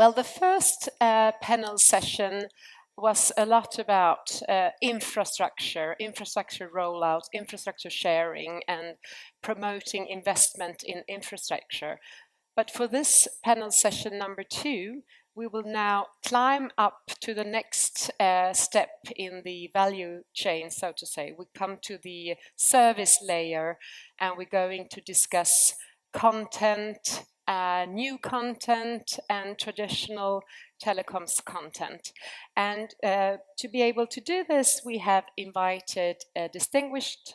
Well, the first panel session was a lot about infrastructure rollout, infrastructure sharing, and promoting investment in infrastructure. But for this panel session number 2, we will now climb up to the next step in the value chain, so to say. We come to the service layer, and we're going to discuss content, new content, and traditional telecoms content. And to be able to do this, we have invited a distinguished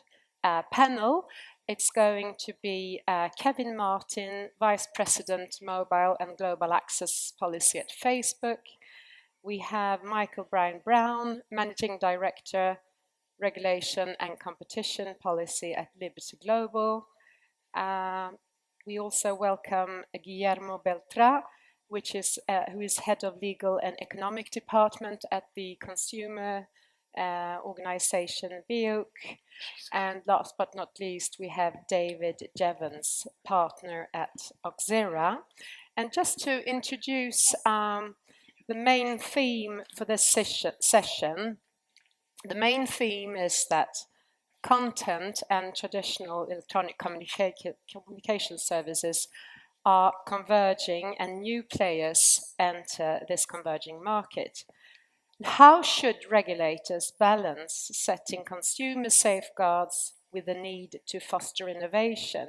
panel. It's going to be Kevin Martin, Vice President Mobile and Global Access Policy at Facebook. We have Michael Brown, Managing Director, Regulation and Competition Policy at Liberty Global. We also welcome Guillermo Beltrá, who is Head of Legal and Economic Department at the Consumer organization BEREC. And last but not least, we have David Jevons, partner at Auxera. And just to introduce the main theme for this session, the main theme is that content and traditional electronic communication services are converging and new players enter this converging market. How should regulators balance setting consumer safeguards with the need to foster innovation?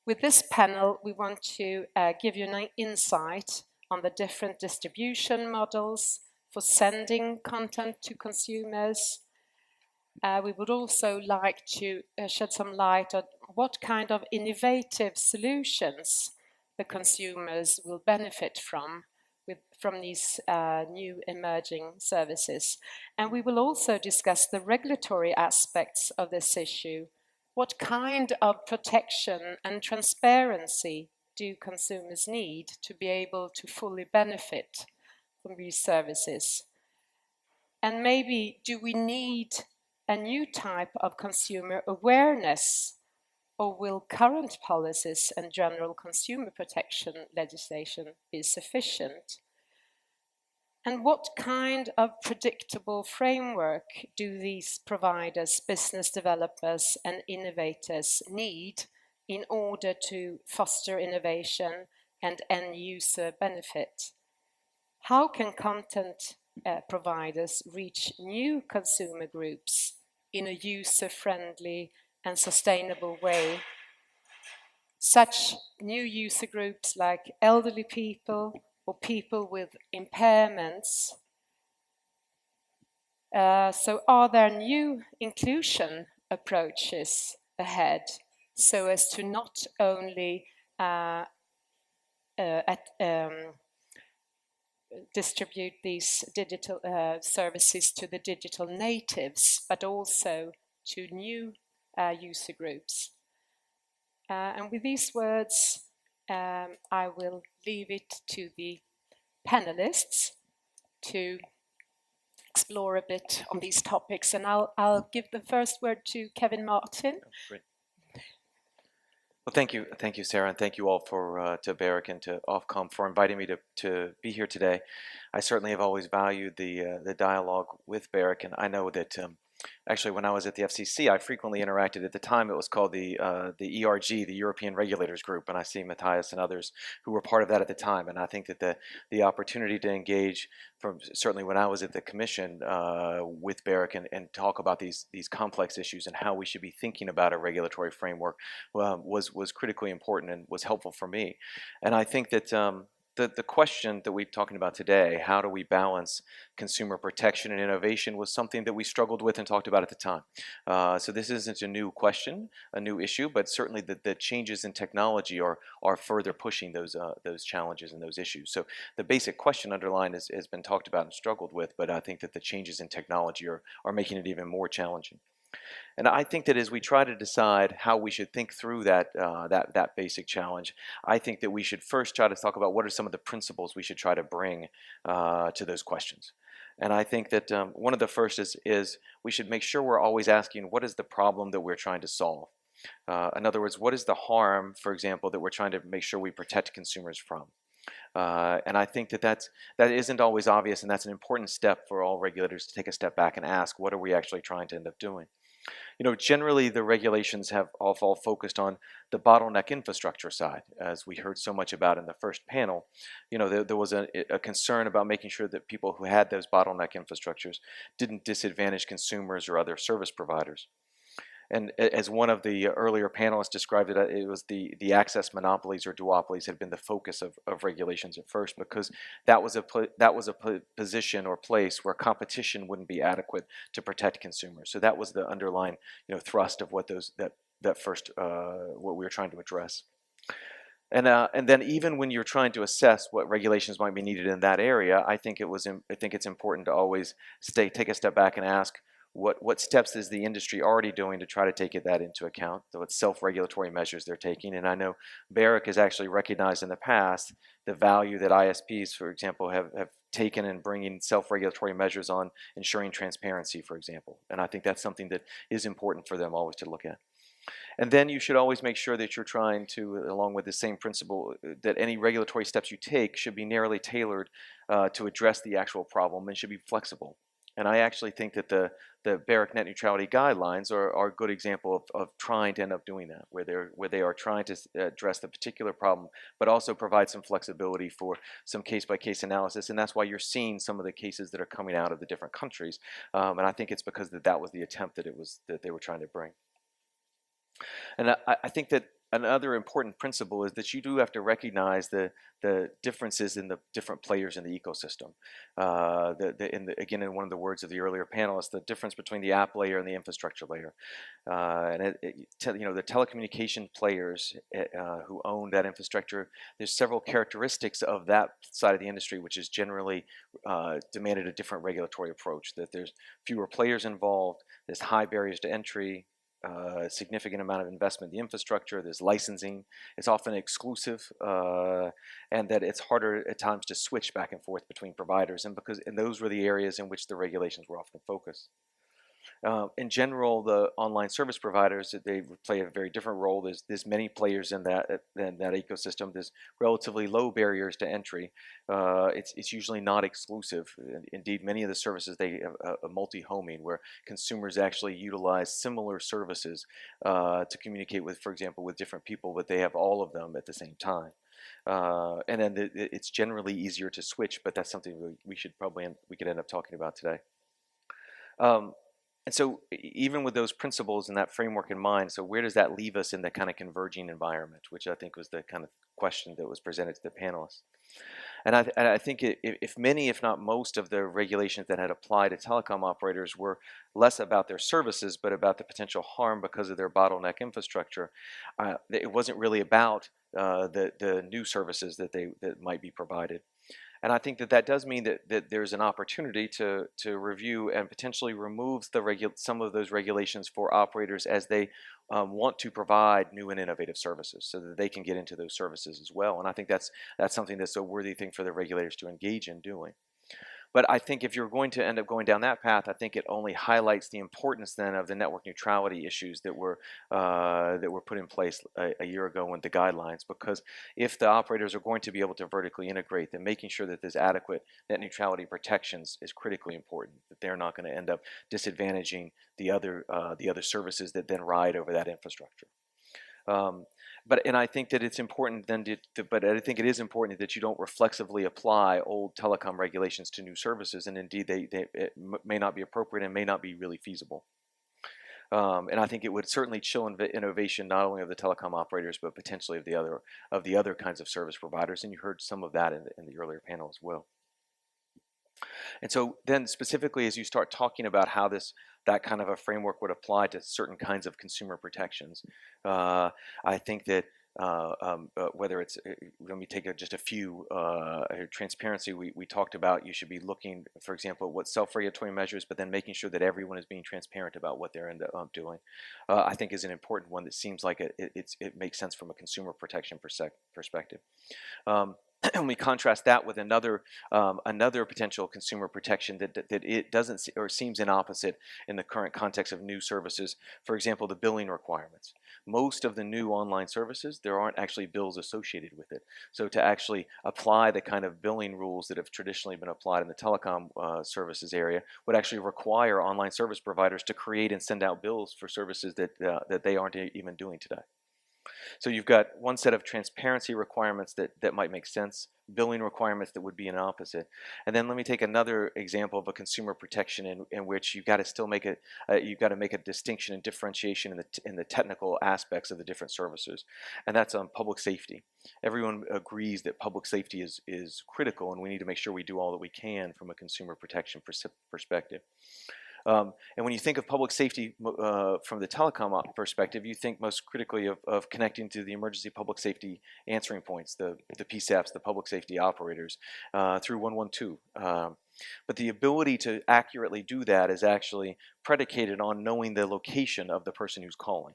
With this panel, we want to give you an insight on the different distribution models for sending content to consumers. We would also like to shed some light on what kind of innovative solutions the consumers will benefit from these new emerging services. And we will also discuss the regulatory aspects of this issue. What kind of protection and transparency do consumers need to be able to fully benefit from these services? And maybe do we need a new type of consumer awareness, or will current policies and general consumer protection legislation be sufficient? And what kind of predictable framework do these providers, business developers, and innovators need in order to foster innovation and end user benefit? How can content providers reach new consumer groups in a user-friendly and sustainable way? Such new user groups like elderly people or people with impairments. So are there new inclusion approaches ahead so as to not only distribute these digital services to the digital natives, but also to new user groups? And with these words, I will leave it to the panelists to explore a bit on these topics. And I'll give the first word to Kevin Martin. Oh, great. Well, thank you, Sarah, and thank you all to BEREC and to Ofcom for inviting me to be here today. I certainly have always valued the dialogue with BEREC, and I know that actually when I was at the FCC, I frequently interacted. At the time, it was called the ERG, the European Regulators Group, and I see Matthias and others who were part of that at the time. And I think that the opportunity to engage, from certainly when I was at the Commission with BEREC and talk about these complex issues and how we should be thinking about a regulatory framework was critically important and was helpful for me. And I think that the question that we're talking about today, how do we balance consumer protection and innovation, was something that we struggled with and talked about at the time. So this isn't a new question, a new issue, but certainly the changes in technology are further pushing those challenges and those issues. So the basic question underlying has been talked about and struggled with, but I think that the changes in technology are making it even more challenging. And I think that as we try to decide how we should think through that basic challenge, I think that we should first try to talk about what are some of the principles we should try to bring to those questions. And I think that one of the first is we should make sure we're always asking, what is the problem that we're trying to solve? In other words, what is the harm, for example, that we're trying to make sure we protect consumers from? And I think that isn't always obvious, and that's an important step for all regulators to take a step back and ask, what are we actually trying to end up doing? Generally the regulations have all focused on the bottleneck infrastructure side, as we heard so much about in the first panel. There was a concern about making sure that people who had those bottleneck infrastructures didn't disadvantage consumers or other service providers. And as one of the earlier panelists described it, it was the access monopolies or duopolies had been the focus of regulations at first, because that was a position or place where competition wouldn't be adequate to protect consumers. So that was the underlying thrust of what that first what we were trying to address. And then even when you're trying to assess what regulations might be needed in that area, I think it's important to always take a step back and ask, what steps is the industry already doing to try to take that into account? So what self-regulatory measures they're taking. And I know BEREC has actually recognized in the past the value that ISPs, for example, have taken in bringing self-regulatory measures on ensuring transparency, for example. And I think that's something that is important for them always to look at. And then you should always make sure that you're trying to, along with the same principle, that any regulatory steps you take should be narrowly tailored to address the actual problem and should be flexible. And I actually think that the BEREC net neutrality guidelines are a good example of trying to end up doing that, where they are trying to address the particular problem, but also provide some flexibility for some case-by-case analysis. And that's why you're seeing some of the cases that are coming out of the different countries. And I think it's because that was the attempt that they were trying to bring. And I think that another important principle is that you do have to recognize the differences in the different players in the ecosystem. Again, in one of the words of the earlier panelists, the difference between the app layer and the infrastructure layer. The telecommunication players who own that infrastructure, there's several characteristics of that side of the industry which has generally demanded a different regulatory approach. That there's fewer players involved, there's high barriers to entry, significant amount of investment in the infrastructure, there's licensing, it's often exclusive, and that it's harder at times to switch back and forth between providers, and those were the areas in which the regulations were often focused. In general, the online service providers, they play a very different role. There's many players in that ecosystem. There's relatively low barriers to entry. It's usually not exclusive. Indeed, many of the services, they have a multi-homing, where consumers actually utilize similar services to communicate with, for example, with different people, but they have all of them at the same time. And then it's generally easier to switch, but that's something we could end up talking about today. And so even with those principles and that framework in mind, so where does that leave us in the kind of converging environment, which I think was the kind of question that was presented to the panelists. And I think if many, if not most, of the regulations that had applied to telecom operators were less about their services, but about the potential harm because of their bottleneck infrastructure, it wasn't really about the new services that might be provided. And I think that does mean that there's an opportunity to review and potentially remove some of those regulations for operators as they want to provide new and innovative services, so that they can get into those services as well. And I think that's something that's a worthy thing for the regulators to engage in doing. But I think if you're going to end up going down that path, I think it only highlights the importance then of the network neutrality issues that were put in place a year ago with the guidelines. Because if the operators are going to be able to vertically integrate, then making sure that there's adequate net neutrality protections is critically important. That they're not going to end up disadvantaging the other services that then ride over that infrastructure. And I think that it's important then but I think it is important that you don't reflexively apply old telecom regulations to new services, and indeed it may not be appropriate and may not be really feasible. And I think it would certainly chill innovation not only of the telecom operators, but potentially of the other kinds of service providers. And you heard some of that in the earlier panel as well. And so then specifically, as you start talking about how that kind of a framework would apply to certain kinds of consumer protections, I think that whether it's, let me take just a few, transparency, we talked about you should be looking, for example, at what self-regulatory measures, but then making sure that everyone is being transparent about what they're doing, I think is an important one that seems like it makes sense from a consumer protection perspective. and we contrast that with another potential consumer protection that it doesn't or seems inopposite in the current context of new services. For example, the billing requirements. Most of the new online services, there aren't actually bills associated with it. So to actually apply the kind of billing rules that have traditionally been applied in the telecom services area would actually require online service providers to create and send out bills for services that they aren't even doing today. So you've got one set of transparency requirements that might make sense, billing requirements that would be an opposite. And then let me take another example of a consumer protection in which you've got to still make you've got to make a distinction and differentiation in the technical aspects of the different services. And that's on public safety. Everyone agrees that public safety is critical, and we need to make sure we do all that we can from a consumer protection perspective. And when you think of public safety from the telecom perspective, you think most critically of connecting to the emergency public safety answering points, the PSAPs, the public safety operators, through 112. But the ability to accurately do that is actually predicated on knowing the location of the person who's calling.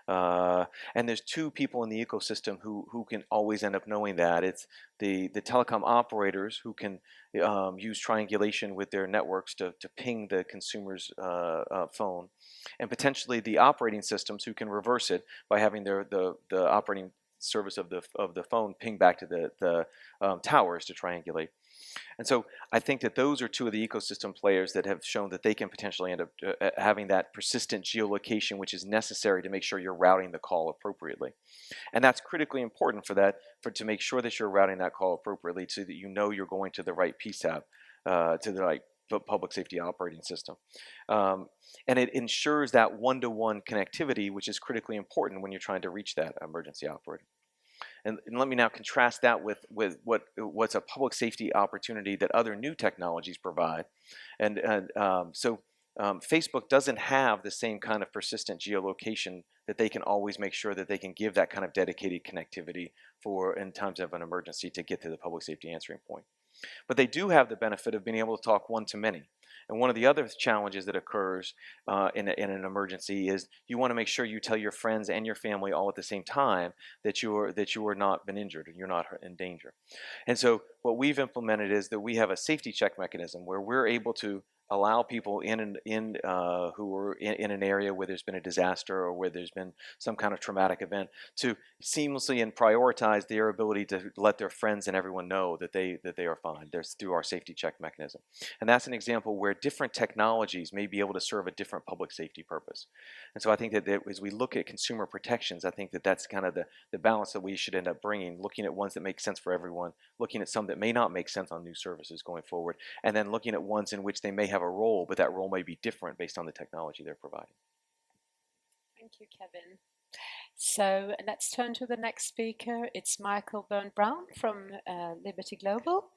And there's two people in the ecosystem who can always end up knowing that. It's the telecom operators who can use triangulation with their networks to ping the consumer's phone, and potentially the operating systems who can reverse it by having the operating service of the phone ping back to the towers to triangulate. And so I think that those are two of the ecosystem players that have shown that they can potentially end up having that persistent geolocation, which is necessary to make sure you're routing the call appropriately. And that's critically important to make sure that you're routing that call appropriately so that you know you're going to the right PSAP, to the right public safety operating system. And it ensures that one-to-one connectivity, which is critically important when you're trying to reach that emergency operator. And let me now contrast that with what's a public safety opportunity that other new technologies provide. So Facebook doesn't have the same kind of persistent geolocation that they can always make sure that they can give that kind of dedicated connectivity for in times of an emergency to get to the public safety answering point. But they do have the benefit of being able to talk one-to-many. And one of the other challenges that occurs in an emergency is you want to make sure you tell your friends and your family all at the same time that you are not been injured and you're not in danger. And so what we've implemented is that we have a safety check mechanism where we're able to allow people who are in an area where there's been a disaster or where there's been some kind of traumatic event to seamlessly and prioritize their ability to let their friends and everyone know that they are fine. There's through our safety check mechanism. And that's an example where different technologies may be able to serve a different public safety purpose. And so I think that as we look at consumer protections, I think that that's kind of the balance that we should end up bringing, looking at ones that make sense for everyone, looking at some that may not make sense on new services going forward, and then looking at ones in which they may have a role, but that role may be different based on the technology they're providing. Thank you, Kevin. So let's turn to the next speaker. It's Michael Byrne-Brown from Liberty Global.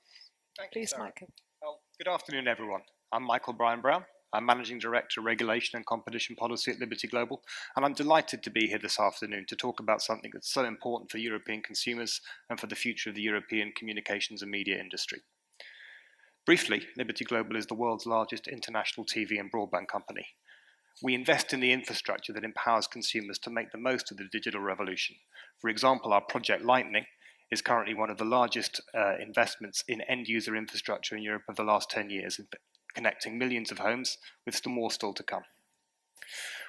Please, Michael. Well, good afternoon, everyone. I'm Michael Byrne-Brown. I'm Managing Director, Regulation and Competition Policy at Liberty Global, and I'm delighted to be here this afternoon to talk about something that's so important for European consumers and for the future of the European communications and media industry. Briefly, Liberty Global is the world's largest international TV and broadband company. We invest in the infrastructure that empowers consumers to make the most of the digital revolution. For example, our Project Lightning is currently one of the largest investments in end-user infrastructure in Europe of the last 10 years, connecting millions of homes, with more still to come.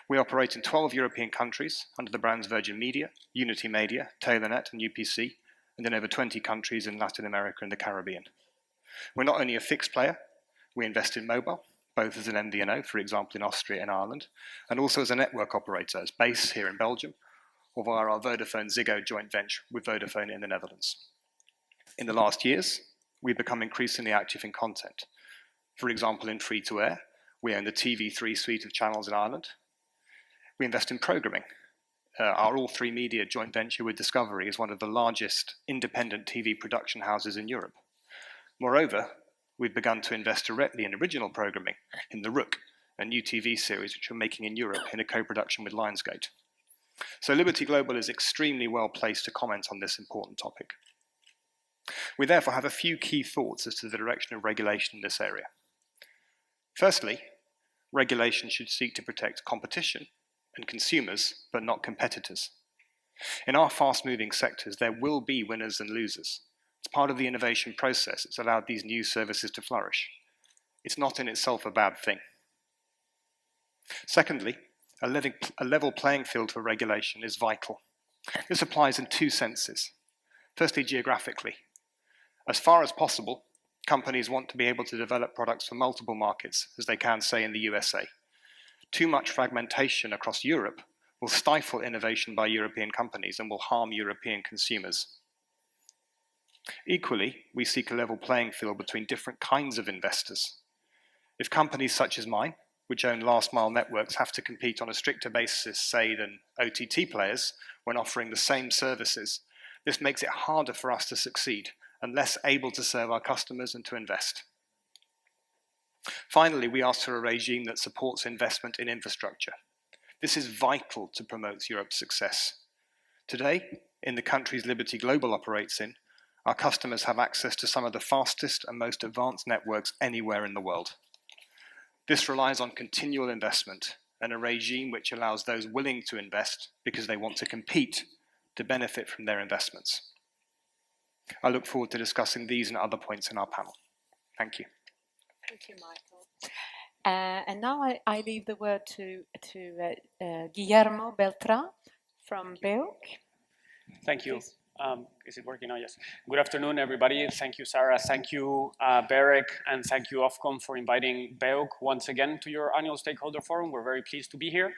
We operate in 12 European countries under the brands Virgin Media, Unity Media, Telenet and UPC, and in over 20 countries in Latin America and the Caribbean. We're not only a fixed player, we invest in mobile, both as an MVNO, for example in Austria and Ireland, and also as a network operator, as BASE here in Belgium, or via our Vodafone-Ziggo joint venture with Vodafone in the Netherlands. In the last years, we've become increasingly active in content. For example, in free-to-air, we own the TV3 suite of channels in Ireland. We invest in programming. Our All3 Media joint venture with Discovery is one of the largest independent TV production houses in Europe. Moreover, we've begun to invest directly in original programming in The Rook, a new TV series which we're making in Europe in a co-production with Lionsgate. So Liberty Global is extremely well placed to comment on this important topic. We therefore have a few key thoughts as to the direction of regulation in this area. Firstly, regulation should seek to protect competition and consumers, but not competitors. In our fast-moving sectors, there will be winners and losers. It's part of the innovation process. It's allowed these new services to flourish. It's not in itself a bad thing. Secondly, a level playing field for regulation is vital. This applies in two senses. Firstly, geographically. As far as possible, companies want to be able to develop products for multiple markets, as they can, say, in the USA. Too much fragmentation across Europe will stifle innovation by European companies and will harm European consumers. Equally, we seek a level playing field between different kinds of investors. If companies such as mine, which own last-mile networks, have to compete on a stricter basis, say, than OTT players when offering the same services, this makes it harder for us to succeed and less able to serve our customers and to invest. Finally, we ask for a regime that supports investment in infrastructure. This is vital to promote Europe's success. Today, in the countries Liberty Global operates in, our customers have access to some of the fastest and most advanced networks anywhere in the world. This relies on continual investment and a regime which allows those willing to invest because they want to compete to benefit from their investments. I look forward to discussing these and other points in our panel. Thank you. Thank you, Michael. And now I leave the word to Guillermo Beltrán from BEUC. Thank you. Is it working now? Yes. Good afternoon, everybody. Thank you, Sarah. Thank you, BEREC, and thank you, Ofcom, for inviting BEUC once again to your annual stakeholder forum. We're very pleased to be here.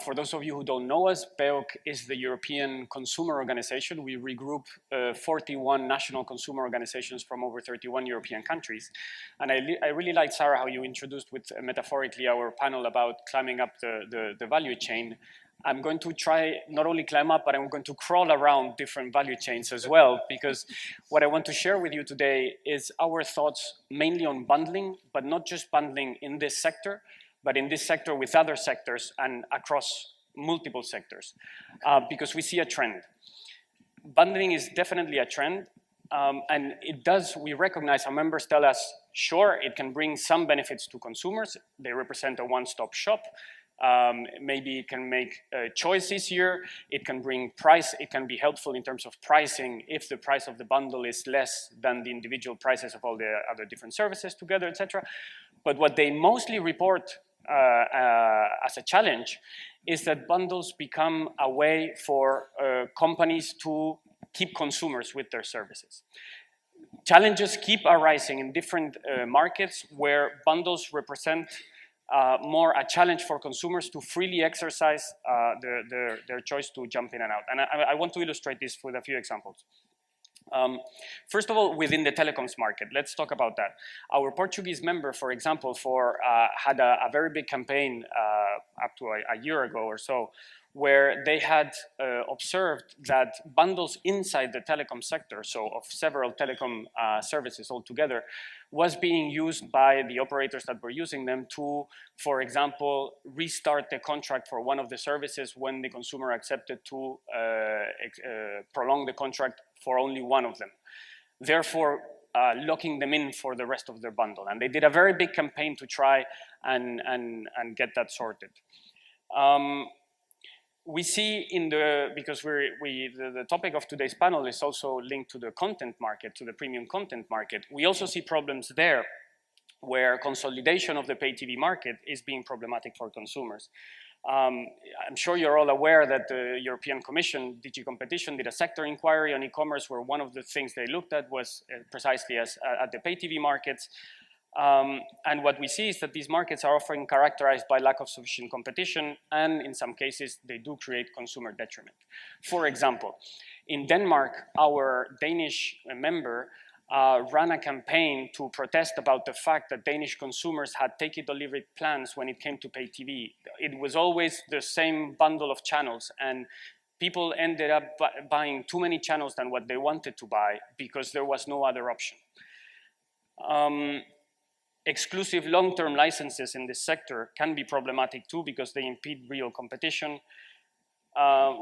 For those of you who don't know us, BEUC is the European consumer organization. We regroup 41 national consumer organizations from over 31 European countries. And I really liked, Sarah, how you introduced with metaphorically our panel about climbing up the value chain. I'm going to try not only climb up, but I'm going to crawl around different value chains as well, because what I want to share with you today is our thoughts mainly on bundling, but not just bundling in this sector, but in this sector with other sectors and across multiple sectors, because we see a trend. Bundling is definitely a trend, and we recognize, our members tell us, sure, it can bring some benefits to consumers. They represent a one-stop shop. Maybe it can make choice easier. It can bring price. It can be helpful in terms of pricing if the price of the bundle is less than the individual prices of all the other different services together, etc. But what they mostly report as a challenge is that bundles become a way for companies to keep consumers with their services. Challenges keep arising in different markets where bundles represent more a challenge for consumers to freely exercise their choice to jump in and out. And I want to illustrate this with a few examples. First of all, within the telecoms market, let's talk about that. Our Portuguese member, for example, had a very big campaign up to a year ago or so, where they had observed that bundles inside the telecom sector, so of several telecom services altogether, was being used by the operators that were using them to, for example, restart the contract for one of the services when the consumer accepted to prolong the contract for only one of them, therefore locking them in for the rest of their bundle. And they did a very big campaign to try and get that sorted. We see because the topic of today's panel is also linked to the content market, to the premium content market. We also see problems there where consolidation of the pay TV market is being problematic for consumers. I'm sure you're all aware that the European Commission, DG Competition, did a sector inquiry on e-commerce where one of the things they looked at was precisely at the pay TV markets. And what we see is that these markets are often characterized by lack of sufficient competition, and in some cases, they do create consumer detriment. For example, in Denmark, our Danish member ran a campaign to protest about the fact that Danish consumers had take-it-or-leave-it plans when it came to pay TV. It was always the same bundle of channels, and people ended up buying too many channels than what they wanted to buy because there was no other option. Exclusive long-term licenses in this sector can be problematic too because they impede real competition.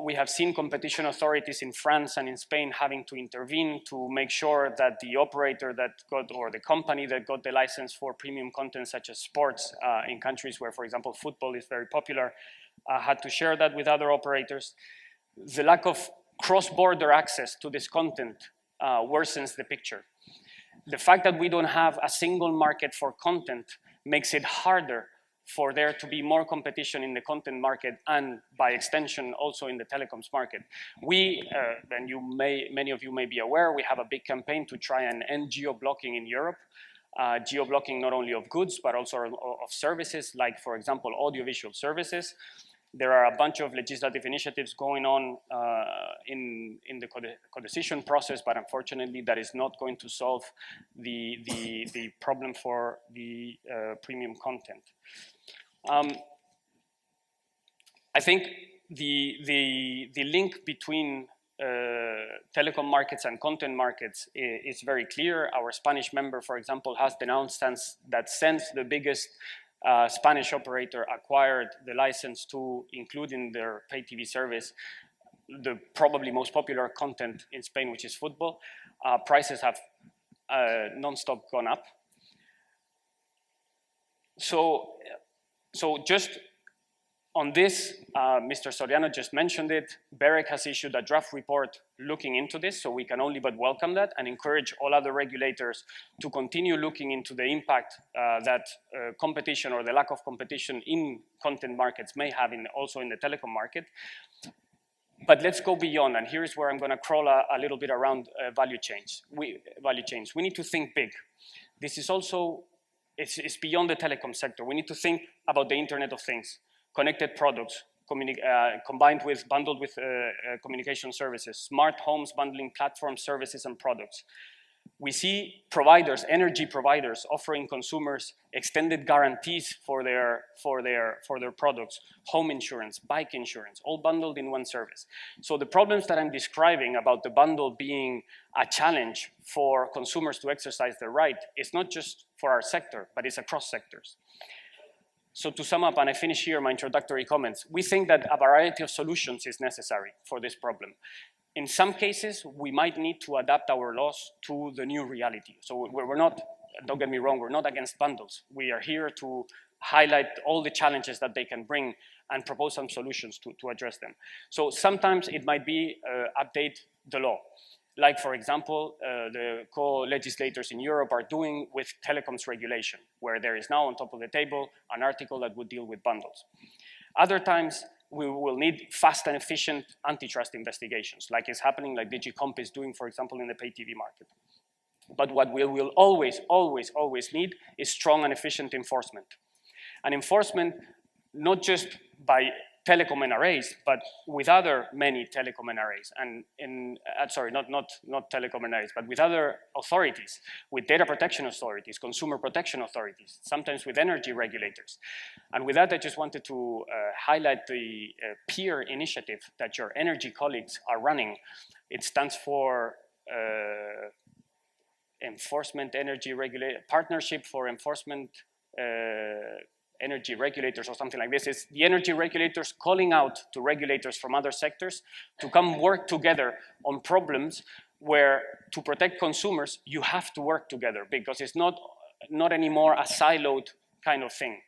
We have seen competition authorities in France and in Spain having to intervene to make sure that the operator that got, or the company that got the license for premium content such as sports in countries where, for example, football is very popular, had to share that with other operators. The lack of cross-border access to this content worsens the picture. The fact that we don't have a single market for content makes it harder for there to be more competition in the content market and by extension also in the telecoms market. We, and many of you may be aware, we have a big campaign to try and end geo-blocking in Europe. Geo-blocking not only of goods but also of services, like for example audiovisual services. There are a bunch of legislative initiatives going on in the co-decision process, but unfortunately that is not going to solve the problem for the premium content. I think the link between telecom markets and content markets is very clear. Our Spanish member, for example, has denounced that since the biggest Spanish operator acquired the license to include in their pay TV service the probably most popular content in Spain, which is football, prices have non-stop gone up. So just on this, Mr. Soriano just mentioned it, BEREC has issued a draft report looking into this, so we can only but welcome that and encourage all other regulators to continue looking into the impact that competition or the lack of competition in content markets may have also in the telecom market. But let's go beyond, and here's where I'm going to crawl a little bit around value chains. We need to think big. This is also, it's beyond the telecom sector. We need to think about the Internet of Things. Connected products, bundled with communication services, smart homes bundling platform services and products. We see providers, energy providers, offering consumers extended guarantees for their products, home insurance, bike insurance, all bundled in one service. So the problems that I'm describing about the bundle being a challenge for consumers to exercise their right is not just for our sector, but it's across sectors. So to sum up, and I finish here my introductory comments, we think that a variety of solutions is necessary for this problem. In some cases, we might need to adapt our laws to the new reality. So we're not, don't get me wrong, we're not against bundles. We are here to highlight all the challenges that they can bring and propose some solutions to address them. So sometimes it might be update the law. Like, for example, the co-legislators in Europe are doing with telecoms regulation, where there is now on top of the table an article that would deal with bundles. Other times, we will need fast and efficient antitrust investigations, like is happening, like DigiComp is doing, for example, in the pay TV market. But what we will always need is strong and efficient enforcement. And enforcement, not just by telecom NRAs, but with other many telecom NRAs, and not telecom NRAs, but with other authorities, with data protection authorities, consumer protection authorities, sometimes with energy regulators. And with that, I just wanted to highlight the peer initiative that your energy colleagues are running. It stands for Enforcement Energy Partnership for Enforcement Energy Regulators or something like this. It's the energy regulators calling out to regulators from other sectors to come work together on problems where to protect consumers, you have to work together because it's not anymore a siloed kind of thing.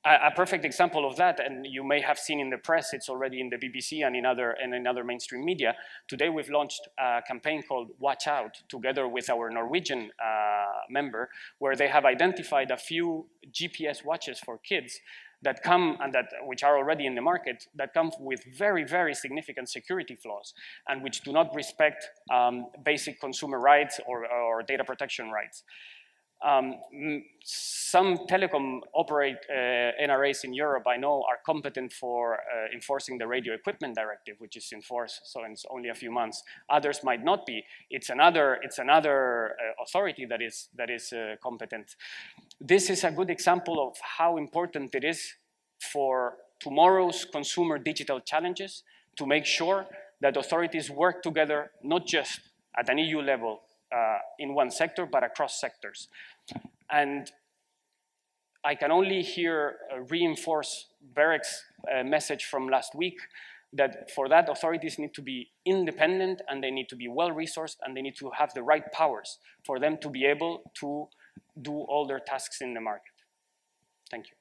A perfect example of that, and you may have seen in the press, it's already in the BBC and in other mainstream media. Today we've launched a campaign called Watch Out, together with our Norwegian member, where they have identified a few GPS watches for kids that come, and which are already in the market, that come with very, very significant security flaws, and which do not respect basic consumer rights or data protection rights. Some telecom NRAs in Europe, I know, are competent for enforcing the Radio Equipment Directive, which is in force, so it's only a few months. Others might not be. It's another authority that is competent. This is a good example of how important it is for tomorrow's consumer digital challenges to make sure that authorities work together, not just at an EU level in one sector, but across sectors. And I can only here reinforce BEREC's message from last week that for that authorities need to be independent and they need to be well-resourced and they need to have the right powers for them to be able to do all their tasks in the market. Thank you.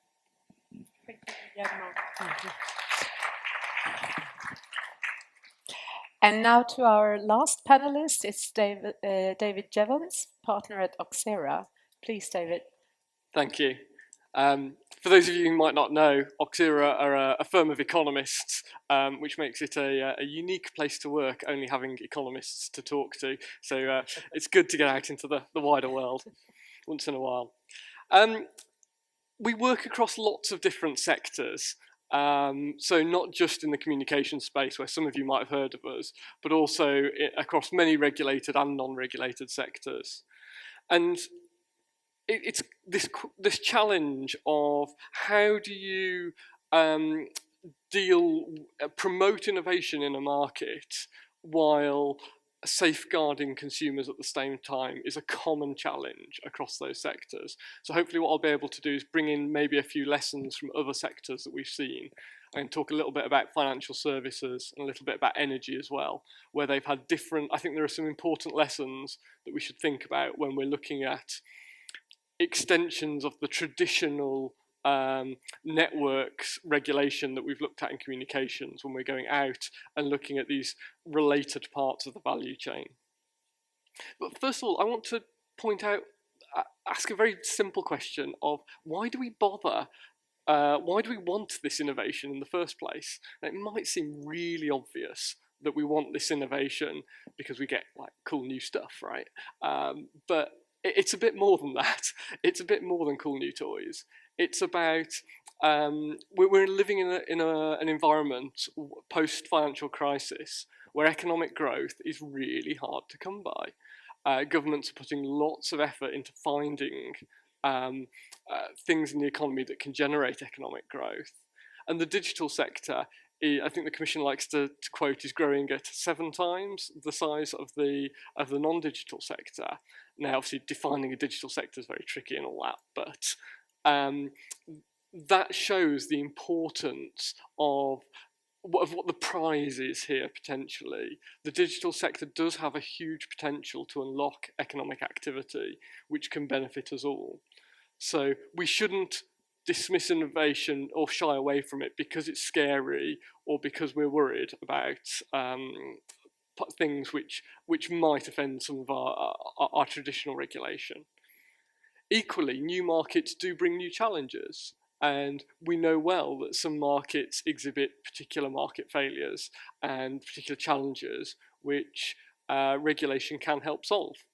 Thank you, Guillermo. And now to our last panelist, it's David Jevons, partner at Oxera. Please, David. Thank you. For those of you who might not know, Oxera are a firm of economists, which makes it a unique place to work, only having economists to talk to. So it's good to get out into the wider world once in a while. We work across lots of different sectors. So not just in the communication space, where some of you might have heard of us, but also across many regulated and non-regulated sectors. And it's this challenge of how do you promote innovation in a market while safeguarding consumers at the same time is a common challenge across those sectors. So hopefully what I'll be able to do is bring in maybe a few lessons from other sectors that we've seen and talk a little bit about financial services and a little bit about energy as well, where they've had different, I think there are some important lessons that we should think about when we're looking at extensions of the traditional networks regulation that we've looked at in communications when we're going out and looking at these related parts of the value chain. But first of all, I want to point out, ask a very simple question of why do we bother? Why do we want this innovation in the first place? Now, it might seem really obvious that we want this innovation because we get like cool new stuff, right? But it's a bit more than that. It's a bit more than cool new toys. It's about we're living in an environment post-financial crisis where economic growth is really hard to come by. Governments are putting lots of effort into finding things in the economy that can generate economic growth. And the digital sector, I think the Commission likes to quote, is growing at 7 times the size of the non-digital sector. Now, obviously, defining a digital sector is very tricky and all that, but that shows the importance of what the prize is here, potentially. The digital sector does have a huge potential to unlock economic activity, which can benefit us all. So we shouldn't dismiss innovation or shy away from it because it's scary or because we're worried about things which might offend some of our traditional regulation. Equally, new markets do bring new challenges, and we know well that some markets exhibit particular market failures and particular challenges which regulation can help solve.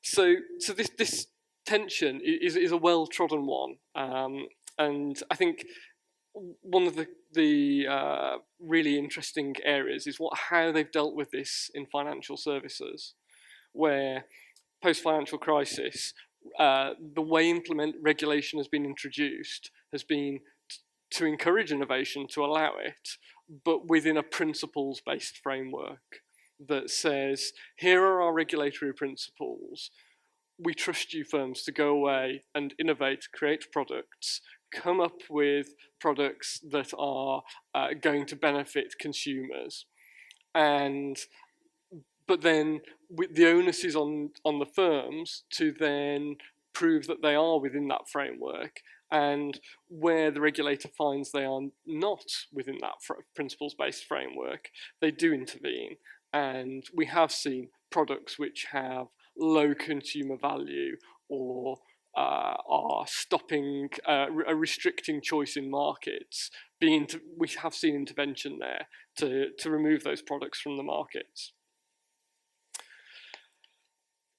So this tension is a well-trodden one, and I think one of the really interesting areas is how they've dealt with this in financial services, where post-financial crisis, the way regulation has been introduced has been to encourage innovation, to allow it, but within a principles-based framework that says, here are our regulatory principles. We trust you firms to go away and innovate, create products, come up with products that are going to benefit consumers. But then the onus is on the firms to then prove that they are within that framework, and where the regulator finds they are not within that principles-based framework, they do intervene. And we have seen products which have low consumer value or are stopping, restricting choice in markets. We have seen intervention there to remove those products from the markets.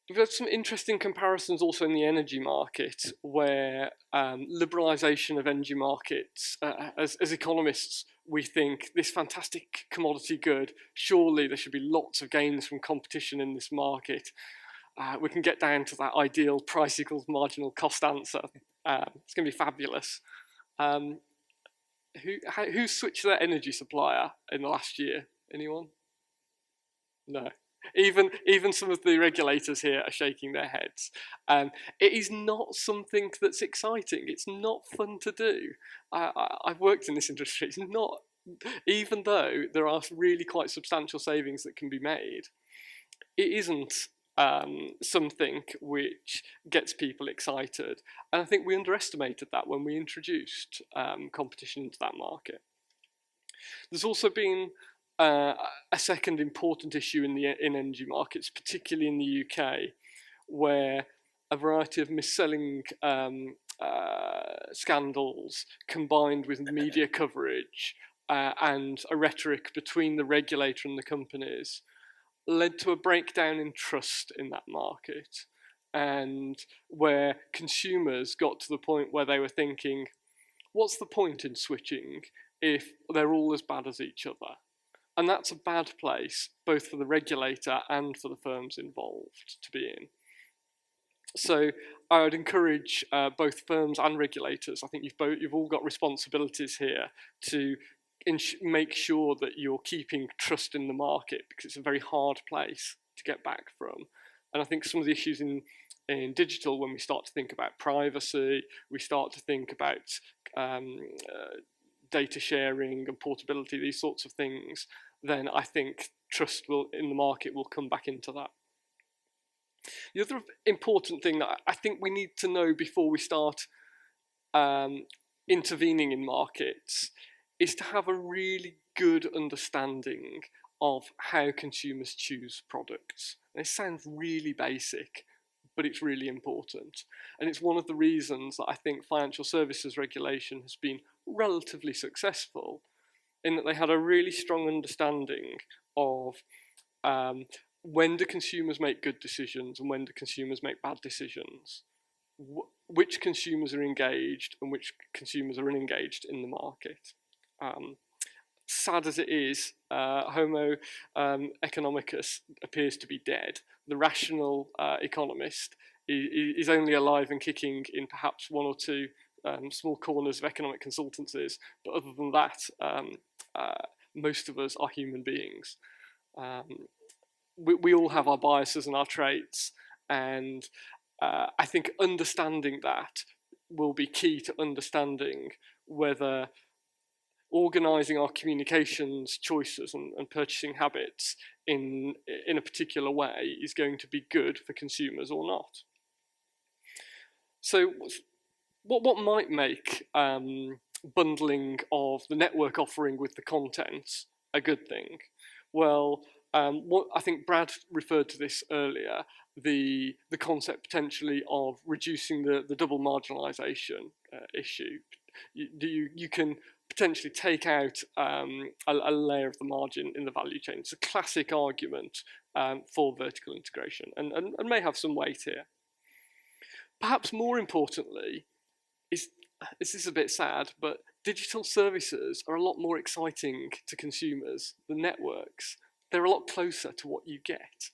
We've got some interesting comparisons also in the energy market, where liberalisation of energy markets, as economists, we think this fantastic commodity good, surely there should be lots of gains from competition in this market. We can get down to that ideal price equals marginal cost answer. It's going to be fabulous. Who switched their energy supplier in the last year? Anyone? No. Even some of the regulators here are shaking their heads. It is not something that's exciting. It's not fun to do. I've worked in this industry. It's not, even though there are really quite substantial savings that can be made, it isn't something which gets people excited. And I think we underestimated that when we introduced competition into that market. There's also been a second important issue in energy markets, particularly in the UK, where a variety of mis-selling scandals combined with media coverage and a rhetoric between the regulator and the companies led to a breakdown in trust in that market, and where consumers got to the point where they were thinking, what's the point in switching if they're all as bad as each other? And that's a bad place, both for the regulator and for the firms involved to be in. So I would encourage both firms and regulators, I think you've all got responsibilities here to make sure that you're keeping trust in the market, because it's a very hard place to get back from. And I think some of the issues in digital, when we start to think about privacy, we start to think about data sharing and portability, these sorts of things, then I think trust in the market will come back into that. The other important thing that I think we need to know before we start intervening in markets is to have a really good understanding of how consumers choose products. And it sounds really basic, but it's really important. And it's one of the reasons that I think financial services regulation has been relatively successful, in that they had a really strong understanding of when do consumers make good decisions and when do consumers make bad decisions, which consumers are engaged and which consumers are unengaged in the market. Sad as it is, Homo economicus appears to be dead. The rational economist is only alive and kicking in perhaps one or two small corners of economic consultancies, but other than that, most of us are human beings. We all have our biases and our traits, and I think understanding that will be key to understanding whether organising our communications choices and purchasing habits in a particular way is going to be good for consumers or not. So what might make bundling of the network offering with the content a good thing? Well, what I think Brad referred to this earlier, the concept potentially of reducing the double marginalisation issue. You can potentially take out a layer of the margin in the value chain. It's a classic argument for vertical integration and may have some weight here. Perhaps more importantly, this is a bit sad, but digital services are a lot more exciting to consumers than networks. They're a lot closer to what you get.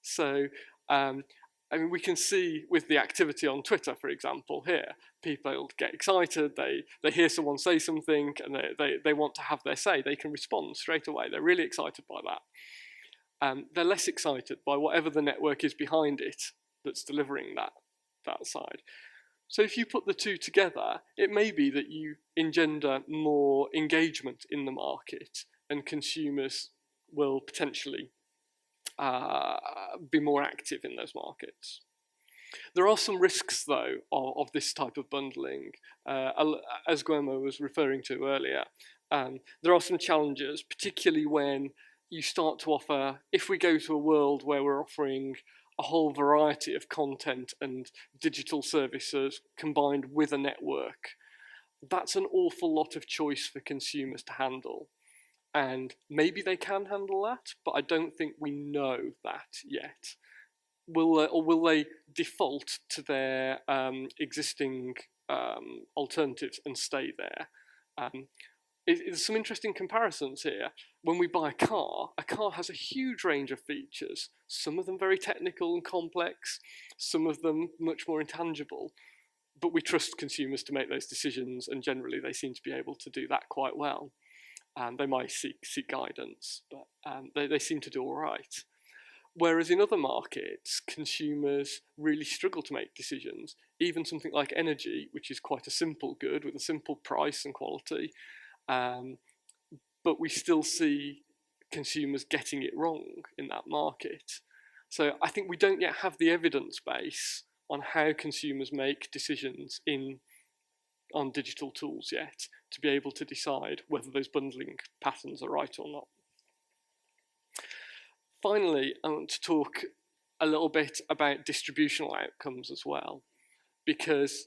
So, I mean, we can see with the activity on Twitter, for example, here, people get excited, they hear someone say something, and they want to have their say. They can respond straight away. They're really excited by that. They're less excited by whatever the network is behind it that's delivering that side. So if you put the two together, it may be that you engender more engagement in the market, and consumers will potentially be more active in those markets. There are some risks, though, of this type of bundling. As Guillermo was referring to earlier, there are some challenges, particularly when you start to offer, if we go to a world where we're offering a whole variety of content and digital services combined with a network, that's an awful lot of choice for consumers to handle. And maybe they can handle that, but I don't think we know that yet. Will they default to their existing alternatives and stay there? There's some interesting comparisons here. When we buy a car has a huge range of features, some of them very technical and complex, some of them much more intangible, but we trust consumers to make those decisions, and generally they seem to be able to do that quite well. They might seek guidance, but they seem to do all right. Whereas in other markets, consumers really struggle to make decisions. Even something like energy, which is quite a simple good with a simple price and quality, but we still see consumers getting it wrong in that market. So I think we don't yet have the evidence base on how consumers make decisions on digital tools yet to be able to decide whether those bundling patterns are right or not. Finally, I want to talk a little bit about distributional outcomes as well, because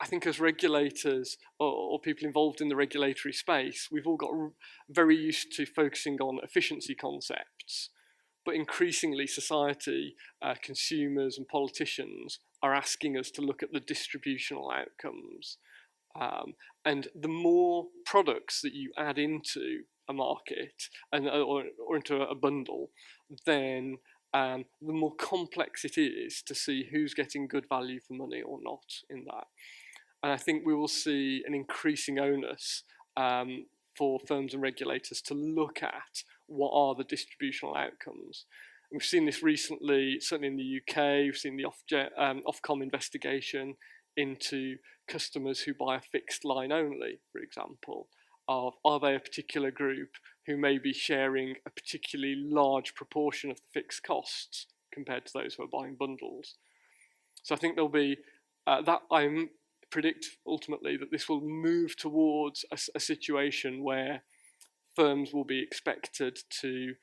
I think as regulators or people involved in the regulatory space, we've all got very used to focusing on efficiency concepts, but increasingly society, consumers and politicians are asking us to look at the distributional outcomes. And the more products that you add into a market or into a bundle, then the more complex it is to see who's getting good value for money or not in that. And I think we will see an increasing onus for firms and regulators to look at what are the distributional outcomes. And we've seen this recently, certainly in the UK, we've seen the Ofcom investigation into customers who buy a fixed line only, for example. Are they a particular group who may be sharing a particularly large proportion of the fixed costs compared to those who are buying bundles? So I think there'll be that I predict ultimately that this will move towards a situation where firms will be expected to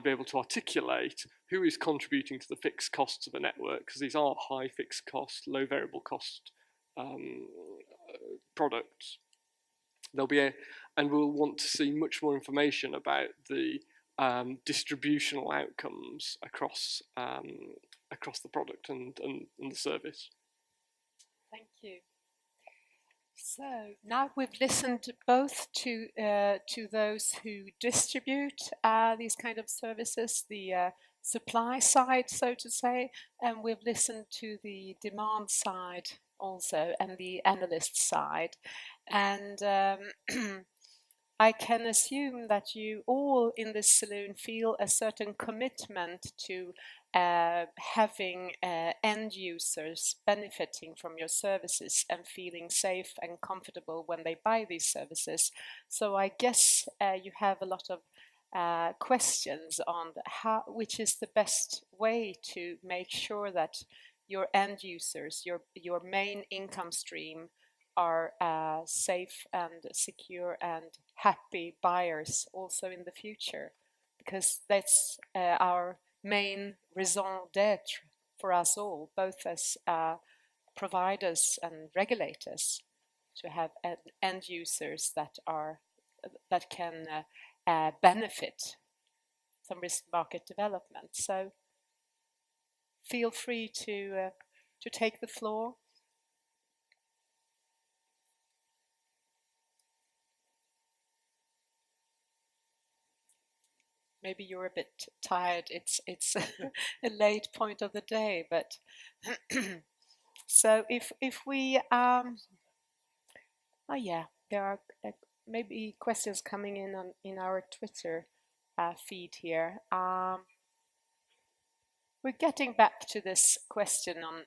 be able to articulate who is contributing to the fixed costs of a network, because these are high fixed cost, low variable cost products. There'll be and we'll want to see much more information about the distributional outcomes across the product and the service. Thank you. So now we've listened both to those who distribute these kind of services, the supply side, so to say, and we've listened to the demand side also, and the analyst side. And I can assume that you all in this saloon feel a certain commitment to having end users benefiting from your services and feeling safe and comfortable when they buy these services. So I guess you have a lot of questions on which is the best way to make sure that your end users, your main income stream, are safe and secure and happy buyers also in the future, because that's our main raison d'etre for us all, both as providers and regulators, to have end users that can benefit from this market development. So feel free to take the floor. Maybe you're a bit tired. It's a late point of the day, but so if we oh yeah, there are maybe questions coming in our Twitter feed here. We're getting back to this question on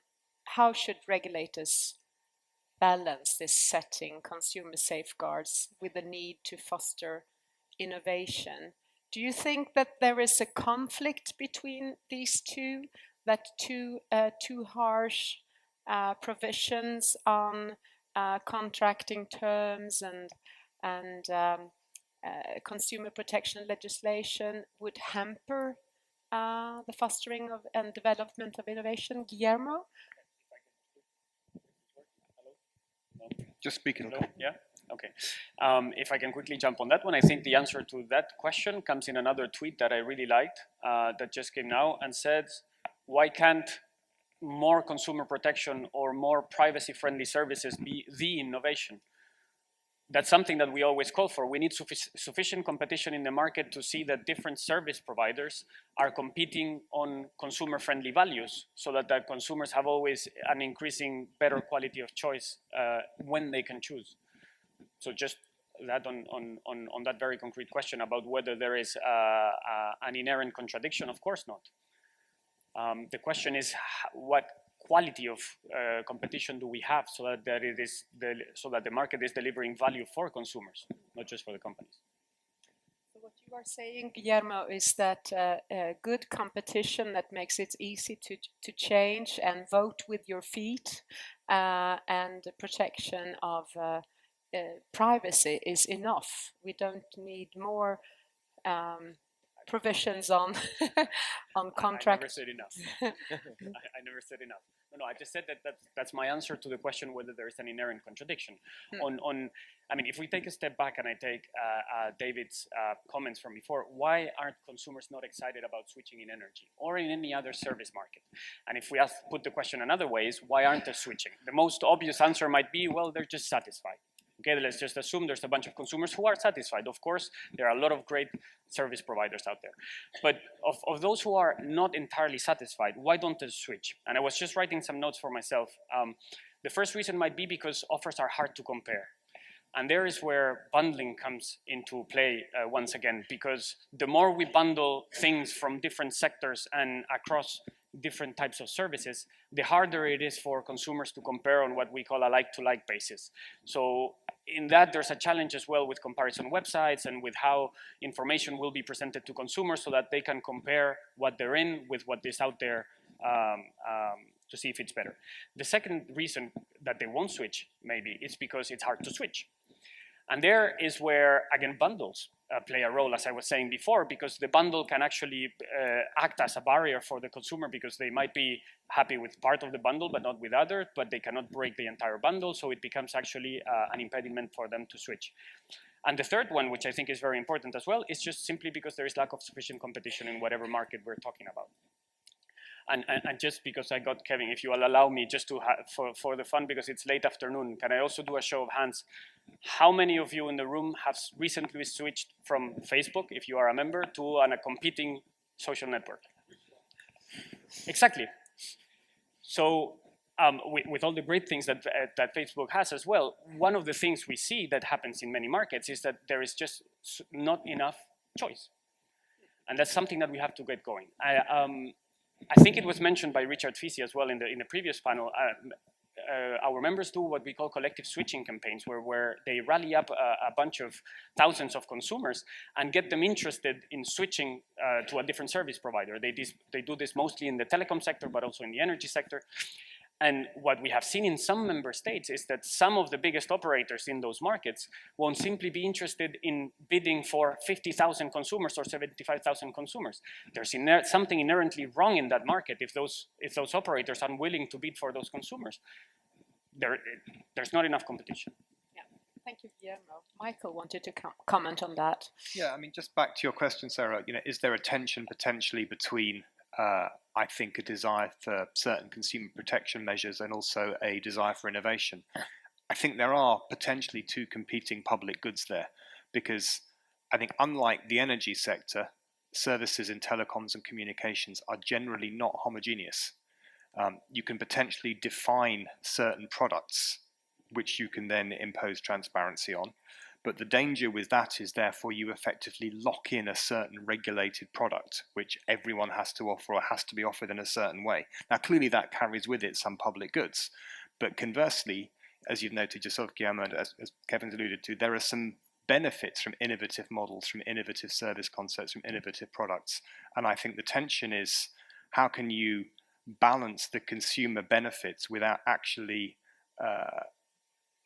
how should regulators balance this setting consumer safeguards with the need to foster innovation. Do you think that there is a conflict between these two, that too harsh provisions on contracting terms and consumer protection legislation would hamper the fostering of and development of innovation? Guillermo? Just speaking. Okay. Yeah. Okay. If I can quickly jump on that one, I think the answer to that question comes in another tweet that I really liked that just came now and said, why can't more consumer protection or more privacy-friendly services be the innovation? That's something that we always call for. We need sufficient competition in the market to see that different service providers are competing on consumer-friendly values, so that the consumers have always an increasing better quality of choice when they can choose. So just that on that very concrete question about whether there is an inherent contradiction, of course not. The question is what quality of competition do we have so that the market is delivering value for consumers, not just for the companies. So what you are saying, Guillermo, is that good competition that makes it easy to change and vote with your feet and protection of privacy is enough. We don't need more provisions on on I never contracts. said enough. I never said enough. No, I just said that's my answer to the question whether there is an inherent contradiction. I mean, if we take a step back and I take David's comments from before, why aren't consumers not excited about switching in energy or in any other service market? And if we put the question another ways, why aren't they switching? The most obvious answer might be, well, they're just satisfied. Okay, let's just assume there's a bunch of consumers who are satisfied. Of course, there are a lot of great service providers out there. But of those who are not entirely satisfied, why don't they switch? And I was just writing some notes for myself. The first reason might be because offers are hard to compare. And there is where bundling comes into play once again, because the more we bundle things from different sectors and across different types of services, the harder it is for consumers to compare on what we call a like-to-like basis. So in that, there's a challenge as well with comparison websites and with how information will be presented to consumers so that they can compare what they're in with what is out there to see if it's better. The second reason that they won't switch, maybe, is because it's hard to switch. And there is where, again, bundles play a role, as I was saying before, because the bundle can actually act as a barrier for the consumer because they might be happy with part of the bundle but not with others, but they cannot break the entire bundle, so it becomes actually an impediment for them to switch. And the third one, which I think is very important as well, is just simply because there is lack of sufficient competition in whatever market we're talking about. And just because I got Kevin, if you will allow me just to for the fun, because it's late afternoon, can I also do a show of hands? How many of you in the room have recently switched from Facebook, if you are a member, to a competing social network? Exactly. So with all the great things that Facebook has as well, one of the things we see that happens in many markets is that there is just not enough choice. And that's something that we have to get going. I think it was mentioned by Richard Fisi as well in the previous panel. Our members do what we call collective switching campaigns, where they rally up a bunch of thousands of consumers and get them interested in switching to a different service provider. They do this mostly in the telecom sector, but also in the energy sector. And what we have seen in some member states is that some of the biggest operators in those markets won't simply be interested in bidding for 50,000 consumers or 75,000 consumers. There's something inherently wrong in that market if those operators are unwilling to bid for those consumers. There's not enough competition. Yeah, thank you, Guillermo. Michael wanted to comment on that. Yeah, I mean, just back to your question, Sarah. Is there a tension potentially between I think, a desire for certain consumer protection measures and also a desire for innovation? I think there are potentially two competing public goods there, because I think unlike the energy sector, services in telecoms and communications are generally not homogeneous. You can potentially define certain products which you can then impose transparency on. But the danger with that is therefore you effectively lock in a certain regulated product, which everyone has to offer or has to be offered in a certain way. Now, clearly that carries with it some public goods. But conversely, as you've noted yourself, Guillermo, as Kevin's alluded to, there are some benefits from innovative models, from innovative service concepts, from innovative products. And I think the tension is, how can you balance the consumer benefits without actually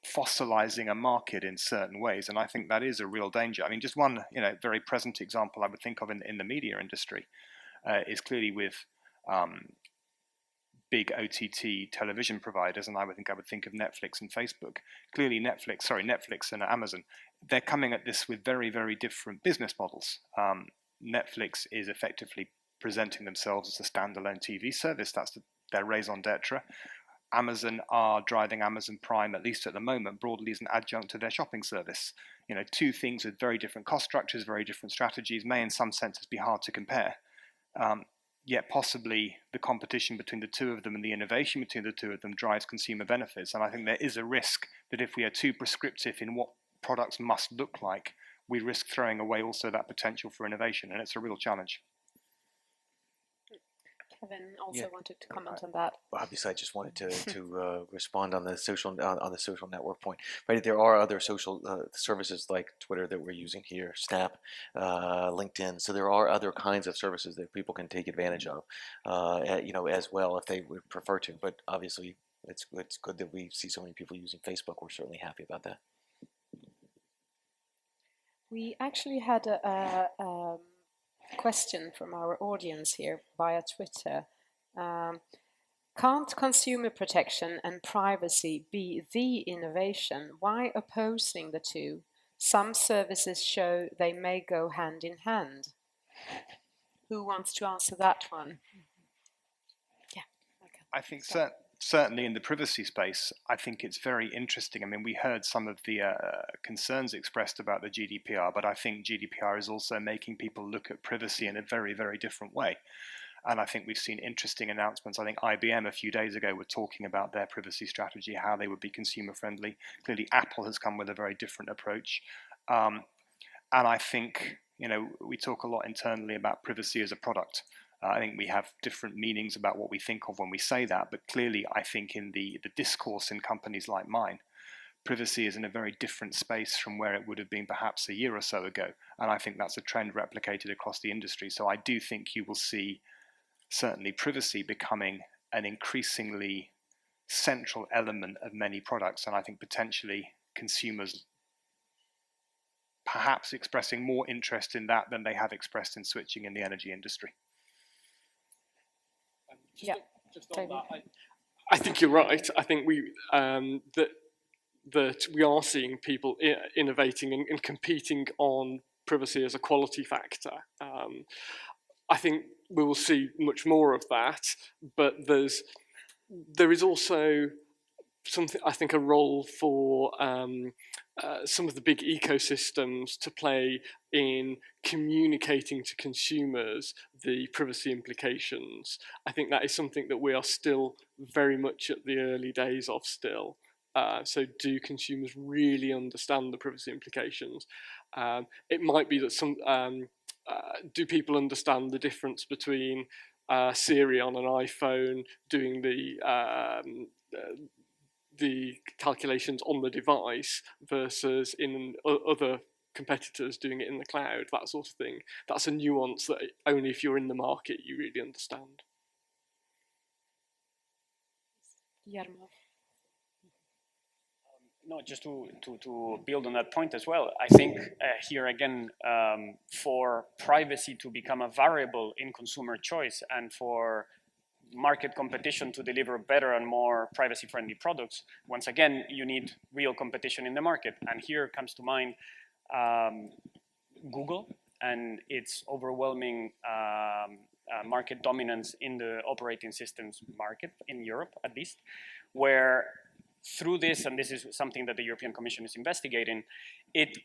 fossilizing a market in certain ways? And I think that is a real danger. I mean, just one very present example I would think of in the media industry is clearly with big OTT television providers, and I would think of Netflix and Facebook. Clearly Netflix and Amazon, they're coming at this with very, very different business models. Netflix is effectively presenting themselves as a standalone TV service. That's their raison d'etre. Amazon are driving Amazon Prime, at least at the moment, broadly as an adjunct to their shopping service. Two things with very different cost structures, very different strategies, may in some senses be hard to compare. Yet possibly the competition between the two of them and the innovation between the two of them drives consumer benefits. And I think there is a risk that if we are too prescriptive in what products must look like, we risk throwing away also that potential for innovation, and it's a real challenge. Kevin also wanted to comment on that. Obviously, I just wanted to respond on the social network point. Right, there are other social services like Twitter that we're using here, Snap, LinkedIn. So there are other kinds of services that people can take advantage of, as well if they would prefer to. But obviously, it's good that we see so many people using Facebook. We're certainly happy about that. We actually had a question from our audience here via Twitter. Can't consumer protection and privacy be the innovation? Why opposing the two? Some services show they may go hand in hand. Who wants to answer that one? Yeah. Okay. I think certainly in the privacy space, I think it's very interesting. I mean, we heard some of the concerns expressed about the GDPR, but I think GDPR is also making people look at privacy in a very, very different way. And I think we've seen interesting announcements. I think IBM a few days ago were talking about their privacy strategy, how they would be consumer friendly. Clearly, Apple has come with a very different approach. And I think, you know, we talk a lot internally about privacy as a product. I think we have different meanings about what we think of when we say that. But clearly, I think in the discourse in companies like mine, privacy is in a very different space from where it would have been perhaps a year or so ago. And I think that's a trend replicated across the industry. So I do think you will see certainly privacy becoming an increasingly central element of many products, and I think potentially consumers perhaps expressing more interest in that than they have expressed in switching in the energy industry. I think you're right. I think we that we are seeing people innovating and competing on privacy as a quality factor. I think we will see much more of that, but there is also something, I think, a role for some of the big ecosystems to play in communicating to consumers the privacy implications. I think that is something that we are still very much at the early days of still. So do consumers really understand the privacy implications? It might be that some... do people understand the difference between Siri on an iPhone doing the calculations on the device versus in other competitors doing it in the cloud, that sort of thing? That's a nuance that only if you're in the market you really understand. Guillermo. No, just to build on that point as well, I think here again, for privacy to become a variable in consumer choice and for market competition to deliver better and more privacy-friendly products, once again, you need real competition in the market. And here comes to mind Google and its overwhelming market dominance in the operating systems market, in Europe at least, where through this, and this is something that the European Commission is investigating, it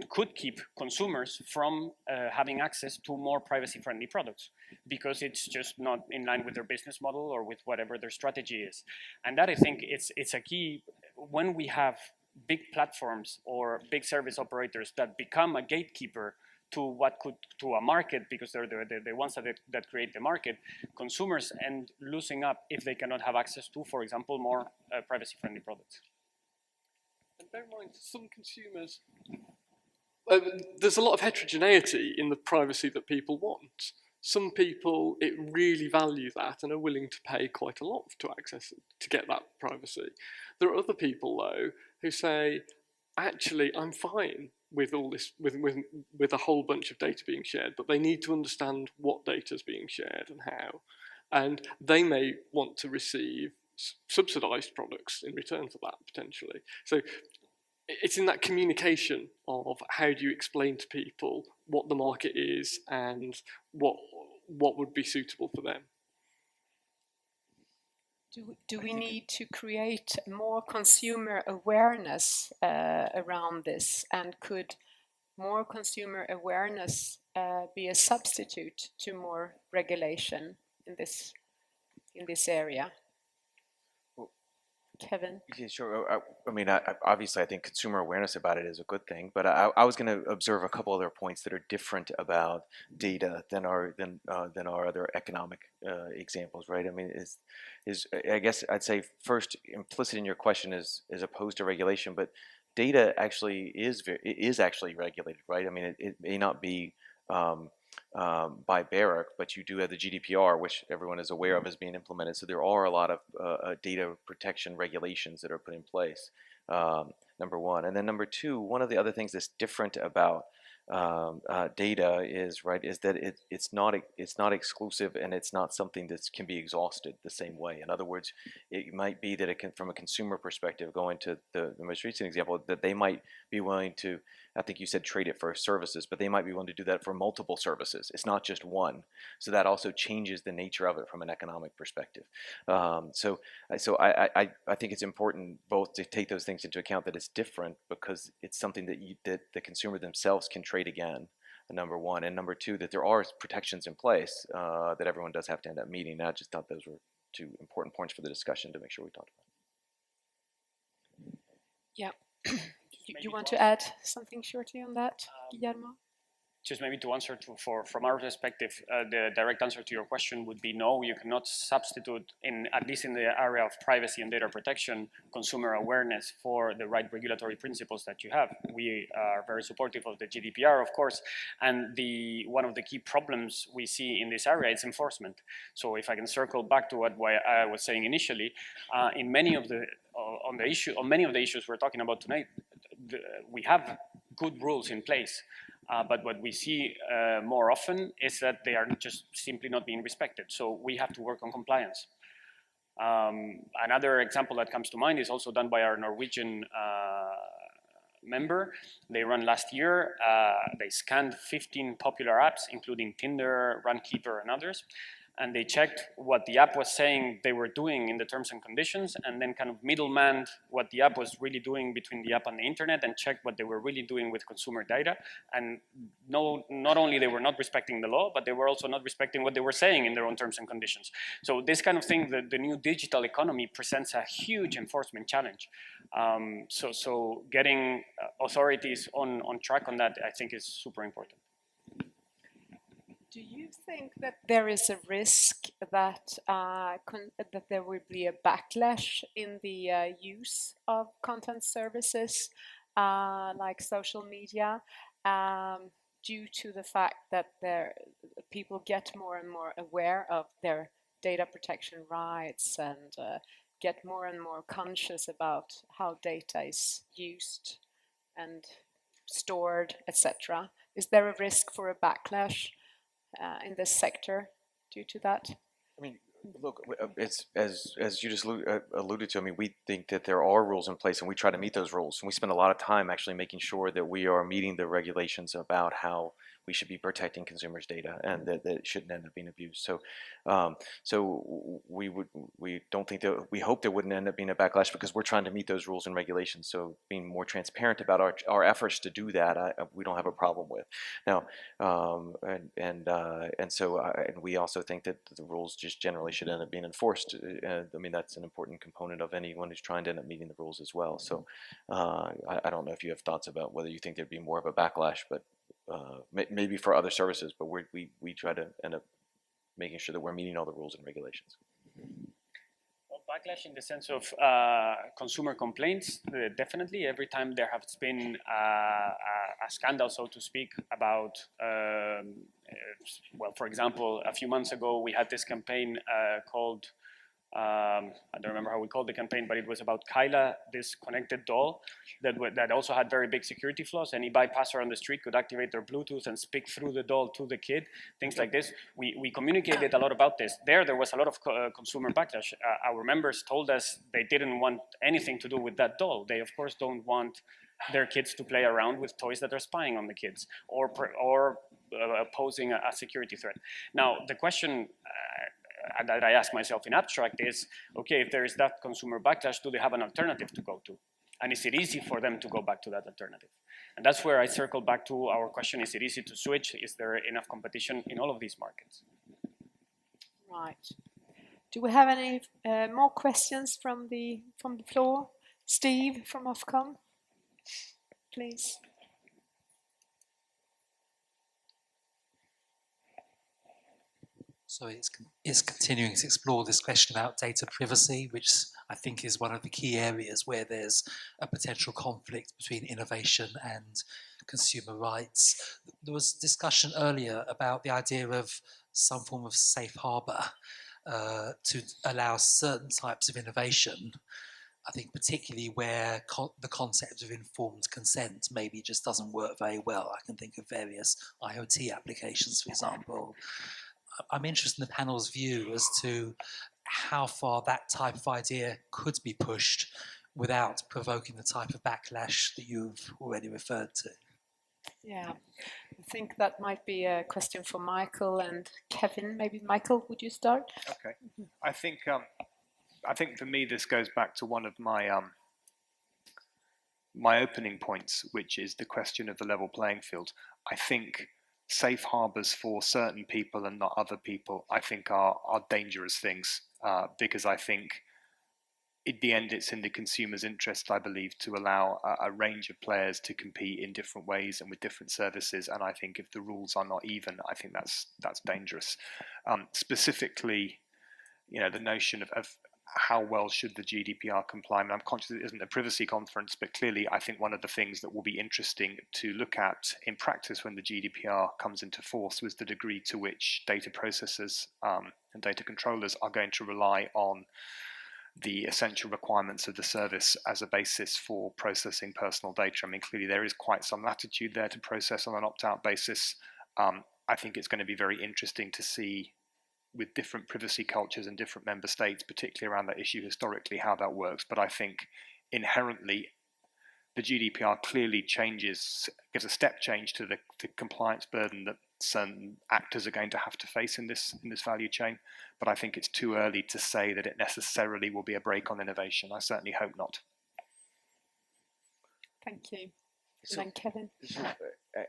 could keep consumers from having access to more privacy-friendly products because it's just not in line with their business model or with whatever their strategy is. And that, I think, it's a key when we have big platforms or big service operators that become a gatekeeper to to a market, because they're the ones that create the market. Consumers end losing up if they cannot have access to, for example, more privacy-friendly products. And bear in mind, some consumers, there's a lot of heterogeneity in the privacy that people want. Some people really value that and are willing to pay quite a lot to access it, to get that privacy. There are other people though who say, actually, I'm fine with all this, with a whole bunch of data being shared, but they need to understand what data is being shared and how. And they may want to receive subsidized products in return for that, potentially. So it's in that communication of how do you explain to people what the market is and what would be suitable for them. Do we need to create more consumer awareness around this? And could more consumer awareness be a substitute to more regulation in this area? Kevin? Yeah, sure. I mean, obviously, I think consumer awareness about it is a good thing, but I was going to observe a couple other points that are different about data than our other economic examples, right? I mean, I guess I'd say first, implicit in your question is as opposed to regulation, but data actually is actually regulated, right? I mean, it may not be by BEREC, but you do have the GDPR, which everyone is aware of as being implemented. So there are a lot of data protection regulations that are put in place, number one. And then number two, one of the other things that's different about data is that it's not exclusive, and it's not something that can be exhausted the same way. In other words, it might be that it can, from a consumer perspective, going to the most recent example, that they might be willing to, I think you said trade it for services, but they might be willing to do that for multiple services. It's not just one. So that also changes the nature of it from an economic perspective. So I think it's important both to take those things into account, that it's different because it's something that the consumer themselves can trade again, number one, and number two, that there are protections in place that everyone does have to end up meeting. And I just thought those were two important points for the discussion to make sure we talked about. Yeah. You want to add something shortly on that, Guillermo? Just maybe to answer from our perspective, the direct answer to your question would be no. You cannot substitute, at least in the area of privacy and data protection, consumer awareness for the right regulatory principles that you have. We are very supportive of the GDPR, of course, and one of the key problems we see in this area is enforcement. So if I can circle back to what I was saying initially, in many of the issues we're talking about tonight, we have good rules in place. But what we see more often is that they are just simply not being respected. So we have to work on compliance. Another example that comes to mind is also done by our Norwegian member. They ran last year. They scanned 15 popular apps, including Tinder, Runkeeper, and others. And they checked what the app was saying they were doing in the terms and conditions, and then kind of middlemanned what the app was really doing between the app and the internet, and checked what they were really doing with consumer data. And not only they were not respecting the law, but they were also not respecting what they were saying in their own terms and conditions. So this kind of thing, the new digital economy presents a huge enforcement challenge. So getting authorities on track on that, I think, is super important. Do you think that there is a risk that that there will be a backlash in the use of content services like social media due to the fact that people get more and more aware of their data protection rights and get more and more conscious about how data is used and stored, etc.? Is there a risk for a backlash in this sector due to that? I mean, look, it's as you just alluded to. I mean, we think that there are rules in place, and we try to meet those rules. And we spend a lot of time actually making sure that we are meeting the regulations about how we should be protecting consumers' data, and that it shouldn't end up being abused. So, we don't think that, we hope there wouldn't end up being a backlash, because we're trying to meet those rules and regulations. So, being more transparent about our efforts to do that, we don't have a problem with. Now, and we also think that the rules just generally should end up being enforced. I mean, that's an important component of anyone who's trying to end up meeting the rules as well. So, I don't know if you have thoughts about whether you think there'd be more of a backlash, but maybe for other services, but we try to end up making sure that we're meeting all the rules and regulations. Well, backlash in the sense of consumer complaints, definitely. Every time there has been a scandal, so to speak, about, well, for example, a few months ago, we had this campaign called, I don't remember how we called the campaign, but it was about Kyla, this connected doll that also had very big security flaws. Any bypasser on the street could activate their Bluetooth and speak through the doll to the kid, things like this. We communicated a lot about this. There was a lot of consumer backlash. Our members told us they didn't want anything to do with that doll. They, of course, don't want their kids to play around with toys that are spying on the kids or posing a security threat. Now, the question that I ask myself in abstract is, okay, if there is that consumer backlash, do they have an alternative to go to? And is it easy for them to go back to that alternative? And that's where I circle back to our question, is it easy to switch? Is there enough competition in all of these markets? Right. Do we have any more questions from the floor? Steve from Ofcom, please. So it's continuing to explore this question about data privacy, which I think is one of the key areas where there's a potential conflict between innovation and consumer rights. There was discussion earlier about the idea of some form of safe harbour to allow certain types of innovation I think particularly where the concept of informed consent maybe just doesn't work very well. I can think of various IoT applications, for example. I'm interested in the panel's view as to how far that type of idea could be pushed without provoking the type of backlash that you've already referred to. Yeah, I think that might be a question for Michael and Kevin. Maybe Michael, would you start? Okay, I think for me this goes back to one of my my opening points, which is the question of the level playing field. I think safe harbors for certain people and not other people, I think are dangerous things, because I think in the end it's in the consumer's interest, I believe, to allow a range of players to compete in different ways and with different services. And I think if the rules are not even, I think that's dangerous. Specifically, the notion of how well should the GDPR comply? And I'm conscious it isn't a privacy conference, but clearly I think one of the things that will be interesting to look at in practice when the GDPR comes into force was the degree to which data processors and data controllers are going to rely on the essential requirements of the service as a basis for processing personal data. I mean, clearly there is quite some latitude there to process on an opt-out basis. I think it's going to be very interesting to see with different privacy cultures and different member states, particularly around that issue historically, how that works. But I think inherently the GDPR clearly gives a step change to the compliance burden that certain actors are going to have to face in this value chain. But I think it's too early to say that it necessarily will be a brake on innovation. I certainly hope not. Thank you. So, and then Kevin. So,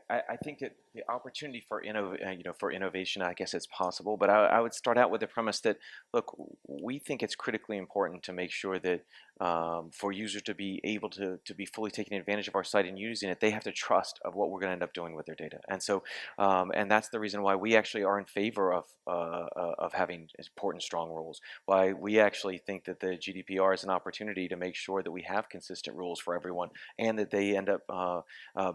I think that the opportunity for innovation, I guess it's possible, but I would start out with the premise that, look, we think it's critically important to make sure that for users to be able to be fully taking advantage of our site and using it, they have to trust of what we're going to end up doing with their data. And so, and that's the reason why we actually are in favor of having important, strong rules. Why we actually think that the GDPR is an opportunity to make sure that we have consistent rules for everyone and that they end up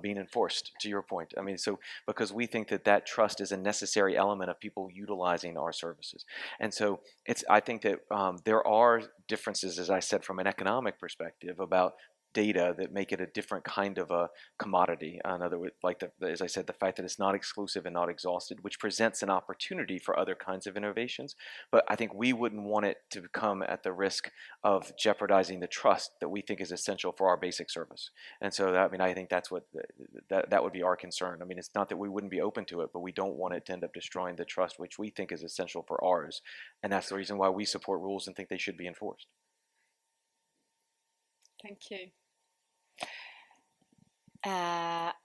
being enforced, to your point. I mean, so because we think that that trust is a necessary element of people utilizing our services. And so I think that there are differences, as I said, from an economic perspective about data that make it a different kind of a commodity. In other words, like as I said, the fact that it's not exclusive and not exhausted, which presents an opportunity for other kinds of innovations. But I think we wouldn't want it to come at the risk of jeopardizing the trust that we think is essential for our basic service. And so that, I mean, I think that's what that would be our concern. I mean, it's not that we wouldn't be open to it, but we don't want it to end up destroying the trust which we think is essential for ours. And that's the reason why we support rules and think they should be enforced. Thank you.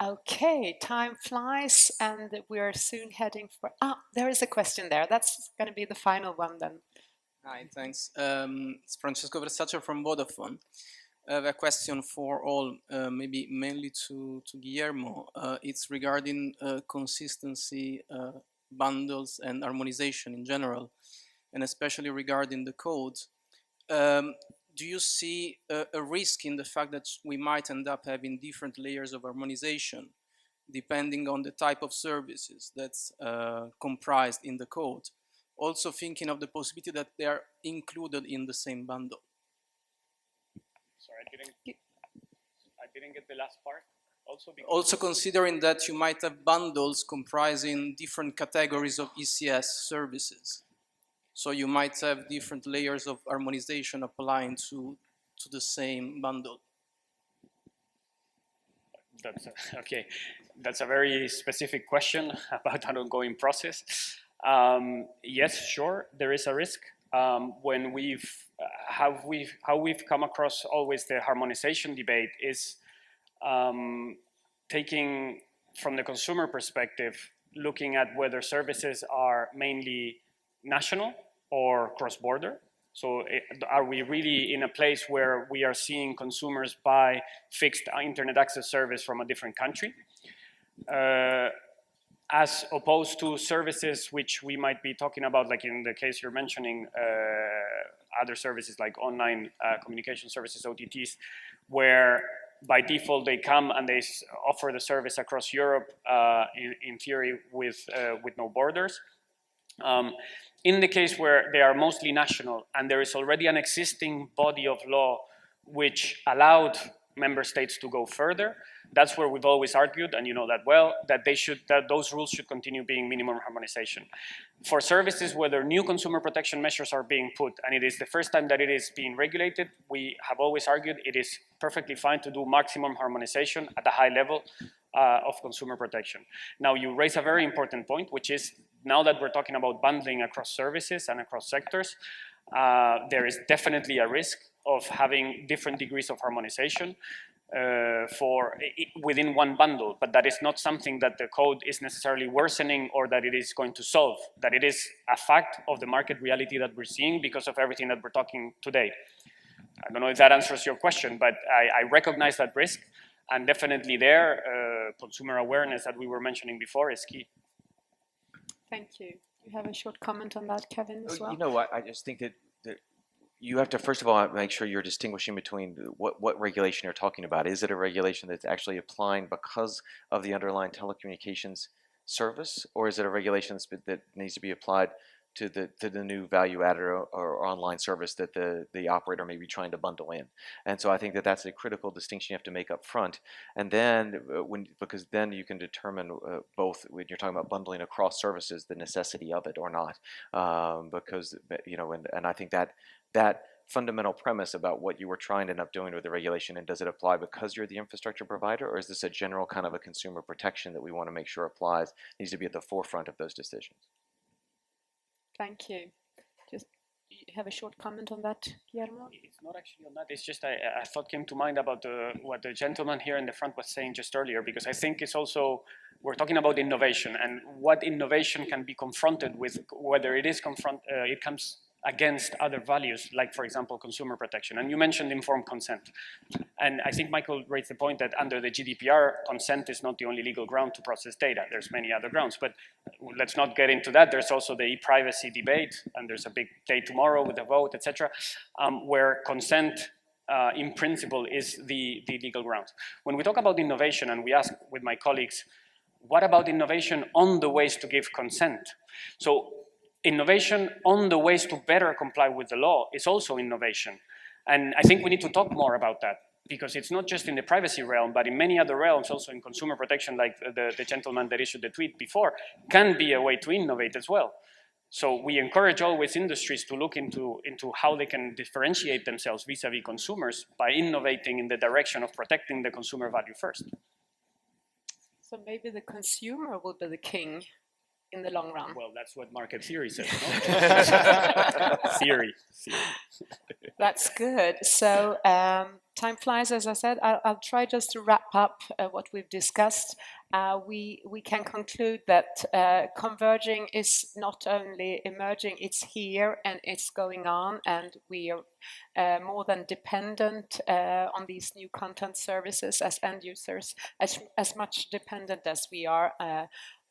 Okay, time flies and we're soon heading for... there is a question there. That's going to be the final one then. Hi, thanks. It's Francesco Versace from Vodafone. I have a question for all, maybe mainly to Guillermo. It's regarding consistency, bundles and harmonization in general, and especially regarding the code. Do you see a risk in the fact that we might end up having different layers of harmonization depending on the type of services that's comprised in the code? Also thinking of the possibility that they are included in the same bundle. Sorry, I didn't get the last part. Also considering that you might have bundles comprising different categories of ECS services. So you might have different layers of harmonization applying to the same bundle. Okay, that's a very specific question about an ongoing process. Yes, sure, there is a risk. When how we've come across always the harmonization debate is taking from the consumer perspective, looking at whether services are mainly national or cross-border. So are we really in a place where we are seeing consumers buy fixed internet access service from a different country? As opposed to services which we might be talking about, like in the case you're mentioning, other services like online communication services, OTTs, where by default they come and they offer the service across Europe, in theory with no borders. In the case where they are mostly national and there is already an existing body of law which allowed member states to go further. That's where we've always argued, and you know that well, that those rules should continue being minimum harmonization. For services, whether new consumer protection measures are being put, and it is the first time that it is being regulated, we have always argued it is perfectly fine to do maximum harmonization at a high level of consumer protection. Now, you raise a very important point, which is now that we're talking about bundling across services and across sectors, there is definitely a risk of having different degrees of harmonization within one bundle, but that is not something that the code is necessarily worsening or that it is going to solve, that it is a fact of the market reality that we're seeing because of everything that we're talking today. I don't know if that answers your question, but I recognize that risk, and definitely there, consumer awareness that we were mentioning before is key. Thank you. You have a short comment on that, Kevin, as well? You know what, I just think that you have to, first of all, make sure you're distinguishing between what regulation you're talking about. Is it a regulation that's actually applying because of the underlying telecommunications service, or is it a regulation that needs to be applied to the new value added or online service that the operator may be trying to bundle in? And so I think that that's a critical distinction you have to make up front. And then because then you can determine both when you're talking about bundling across services, the necessity of it or not, because you know, and I think that fundamental premise about what you were trying to end up doing with the regulation, and does it apply because you're the infrastructure provider, or is this a general kind of a consumer protection that we want to make sure applies, needs to be at the forefront of those decisions? Thank you. Just you have a short comment on that, Guillermo? It's not actually on that. It's just a thought came to mind about what the gentleman here in the front was saying just earlier, because I think it's also, we're talking about innovation and what innovation can be confronted with, whether it is it comes against other values, like, for example, consumer protection. And you mentioned informed consent. And I think Michael raised the point that under the GDPR, consent is not the only legal ground to process data. There's many other grounds, but let's not get into that. There's also the e-privacy debate, and there's a big day tomorrow with a vote, etc., where consent in principle is the legal ground. When we talk about innovation, and we ask with my colleagues, what about innovation on the ways to give consent? So innovation on the ways to better comply with the law is also innovation. And I think we need to talk more about that, because it's not just in the privacy realm, but in many other realms, also in consumer protection, like the gentleman that issued the tweet before, can be a way to innovate as well. So we encourage always industries to look into how they can differentiate themselves vis-a-vis consumers by innovating in the direction of protecting the consumer value first. So maybe the consumer will be the king in the long run. Well, that's what market theory says, no? Theory. That's good. So time flies, as I said. I'll try just to wrap up what we've discussed. We can conclude that converging is not only emerging, it's here and it's going on, and we are more than dependent on these new content services as end users, as much dependent as we are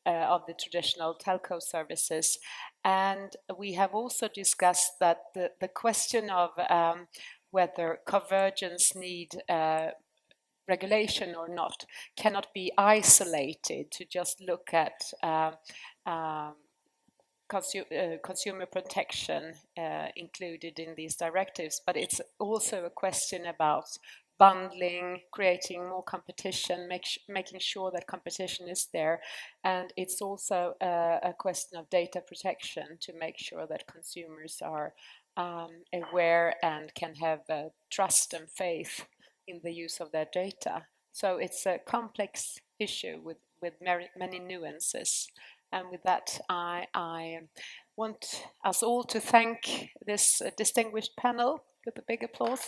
of the traditional telco services. And we have also discussed that the question of whether convergence need regulation or not cannot be isolated to just look at consumer protection included in these directives, but it's also a question about bundling, creating more competition, making sure that competition is there. And it's also a question of data protection to make sure that consumers are aware and can have trust and faith in the use of their data. So it's a complex issue with many nuances. And with that, I want us all to thank this distinguished panel with a big applause.